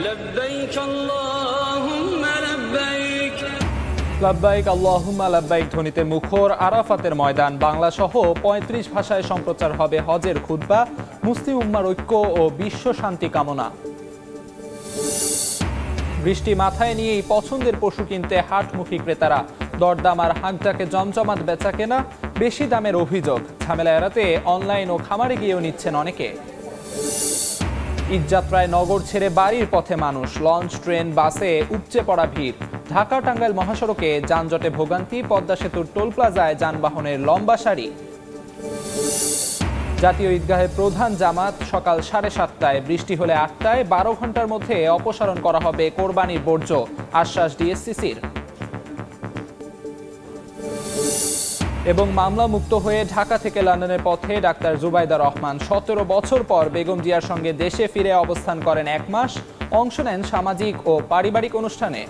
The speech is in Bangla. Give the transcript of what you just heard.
لبيك اللهم لبيك লাব্বাইক আল্লাহুম্মা লাব্বাইক ধ্বনিতে মুখর আরাফাতের ময়দান বাংলা সহ ৩৫ ভাষায় সম্প্রচার হবে হজের খুতবা, মুসলিম উম্মার ঐক্য ও বিশ্ব শান্তি কামনা। বৃষ্টি মাথায় নিয়েই পছন্দের পশু কিনতে হাটমুখী ক্রেতারা, দরদাম আর হাঁকডাকে জমজমাট বেচাকেনা, বেশি দামের অভিযোগ। ঝামেলা এড়াতে অনলাইন ও খামারে গিয়েও নিচ্ছেন অনেকে। ঈদযাত্রায় নগর ছেড়ে বাড়ির পথে মানুষ, লঞ্চ, ট্রেন, বাসে উপচে পড়া ভিড়। ঢাকা টাঙ্গাইল মহাসড়কে যানজটে ভোগান্তি, পদ্মা সেতুর টোল প্লাজায় যানবাহনের লম্বা সারি। জাতীয় ঈদগাহে প্রধান জামাত সকাল 7:30টায়, বৃষ্টি হলে 8টায়, 12 ঘন্টার মধ্যে অপসারণ করা হবে কোরবানির বর্জ্য, আশ্বাস ডিএসসিসির। এবং মামলা মুক্ত হয়ে ঢাকা থেকে লন্ডনের পথে ডাক্তার জুবাইদা রহমান 17 বছর পর বেগম জিয়ার সঙ্গে দেশে ফিরে অবস্থান করেন 1 মাস, অংশ নেন সামাজিক ও পারিবারিক অনুষ্ঠানে।